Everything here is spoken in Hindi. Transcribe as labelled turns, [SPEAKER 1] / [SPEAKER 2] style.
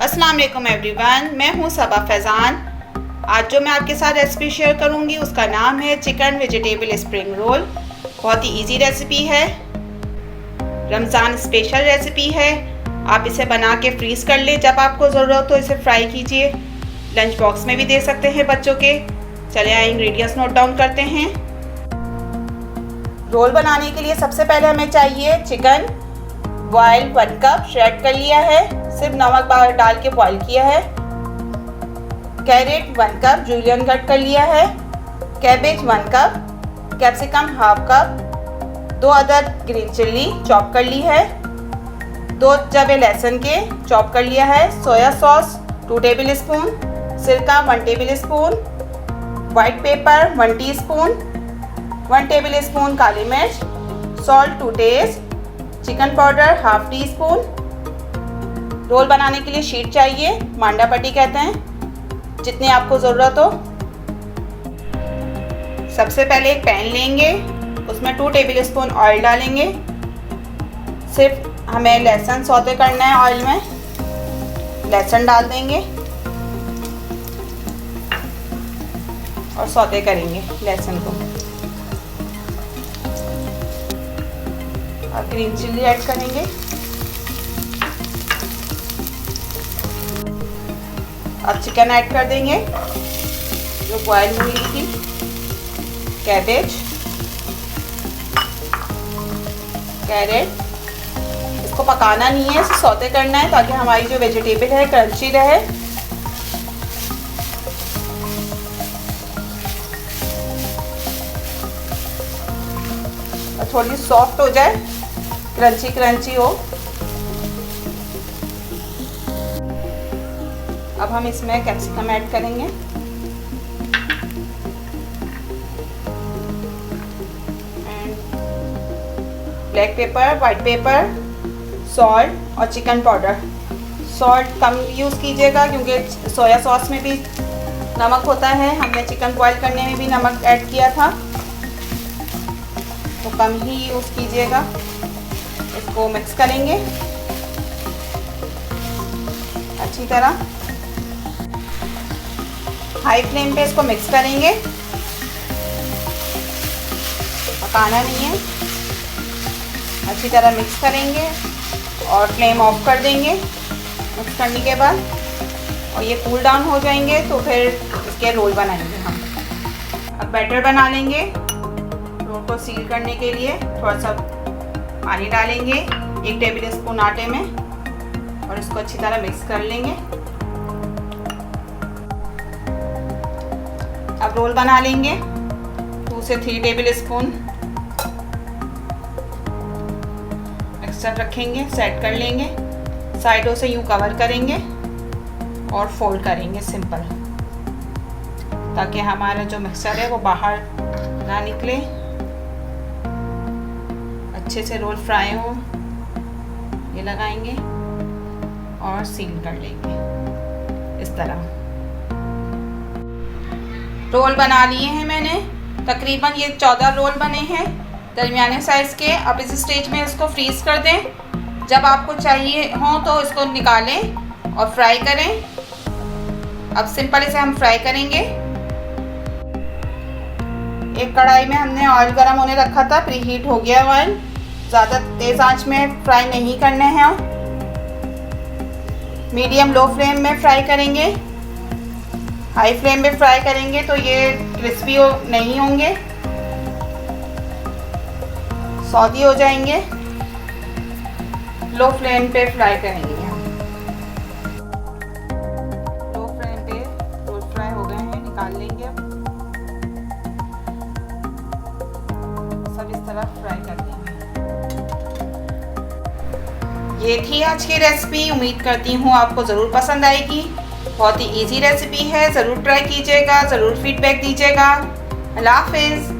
[SPEAKER 1] अस्सलाम वालेकुम एवरीवन, मैं हूं सबा फैज़ान। आज जो मैं आपके साथ रेसिपी शेयर करूंगी उसका नाम है चिकन वेजिटेबल स्प्रिंग रोल। बहुत ही इजी रेसिपी है, रमज़ान स्पेशल रेसिपी है। आप इसे बना के फ्रीज़ कर लें, जब आपको ज़रूरत हो इसे फ्राई कीजिए। लंच बॉक्स में भी दे सकते हैं बच्चों के। चलिए आइए इंग्रेडिएंट्स नोट डाउन करते हैं। रोल बनाने के लिए सबसे पहले हमें चाहिए चिकन बॉयल 1 कप श्रेड कर लिया है, सिर्फ नमक डाल के बॉईल किया है। कैरेट 1 कप जूलियन कट कर लिया है। Cabbage 1 cup, capsicum half cup, 2 अदद ग्रीन चिल्ली चॉप कर ली है, 2 जबे लहसुन के चॉप कर लिया है। सोया सॉस 2 टेबल स्पून, सिरका 1 tablespoon, white pepper 1 teaspoon, 1 tablespoon काली मिर्च, salt to taste, chicken powder half teaspoon. Roll बनाने के लिए शीट चाहिए, मांडा पट्टी कहते हैं, जितनी आपको ज़रूरत हो। सबसे पहले एक पैन लेंगे, उसमें 2 टेबल स्पून ऑयल डालेंगे। सिर्फ हमें लहसुन सौते करना है ऑयल में। लहसुन डाल देंगे और सौते करेंगे लहसुन को। और ग्रीन चिल्ली ऐड करेंगे। अब चिकन ऐड कर देंगे जो बॉयल हुई थी। कैबेज, कैरेट, इसको पकाना नहीं है, इसे सौते करना है ताकि हमारी जो वेजिटेबल है क्रंची रहे। और थोड़ी सॉफ्ट हो जाए, क्रंची क्रंची हो। अब हम इसमें कैप्सिकम ऐड करेंगे। Black pepper, white paper, salt और चिकन पाउडर। सॉल्ट कम यूज़ कीजिएगा क्योंकि सोया सॉस में भी नमक होता है, हमने चिकन बॉईल करने में भी नमक ऐड किया था, तो कम ही यूज़ कीजिएगा। इसको मिक्स करेंगे अच्छी तरह। हाई फ्लेम पे इसको मिक्स करेंगे, पकाना नहीं है। अच्छी तरह मिक्स करेंगे और फ्लेम ऑफ कर देंगे मिक्स करने के बाद। और ये कूल डाउन हो जाएंगे तो फिर इसके रोल बनाएंगे हम। अब बैटर बना लेंगे। रोल को सील करने के लिए थोड़ा सा पानी डालेंगे 1 टेबल स्पून आटे में और इसको अच्छी तरह मिक्स कर लेंगे। अब रोल बना लेंगे 2 से 3 टेबल स्पून मिक्सचर रखेंगे, सेट कर लेंगे। साइडों से यूँ कवर करेंगे और फोल्ड करेंगे सिंपल, ताकि हमारा जो मिक्सचर है वो बाहर ना निकले। अच्छे से रोल फ्राई हो, ये लगाएंगे और सील कर लेंगे इस तरह। रोल बना लिए हैं मैंने, तकरीबन ये 14 रोल बने हैं दरमियाने साइज़ के। अब इस स्टेज में इसको फ्रीज़ कर दें। जब आपको चाहिए हो तो इसको निकालें और फ्राई करें। अब सिंपल इसे हम फ्राई करेंगे। एक कढ़ाई में हमने ऑयल गर्म होने रखा था, प्री हीट हो गया ऑयल। ज़्यादा तेज़ आंच में फ्राई नहीं करने हैं, मीडियम लो फ्लेम में फ्राई करेंगे। हाई फ्लेम में फ्राई करेंगे तो ये क्रिस्पी नहीं होंगे, सौदी हो जाएंगे। लो फ्लेम पे फ्राई करेंगे हम। लो फ्लेम पे रोल फ्राई हो गए हैं, निकाल लेंगे। अब सब इस तरह फ्राई कर लेंगे। ये थी आज की रेसिपी। उम्मीद करती हूँ आपको ज़रूर पसंद आएगी। बहुत ही इजी रेसिपी है, ज़रूर ट्राई कीजिएगा, ज़रूर फीडबैक दीजिएगा। अल्लाह हाफिज़।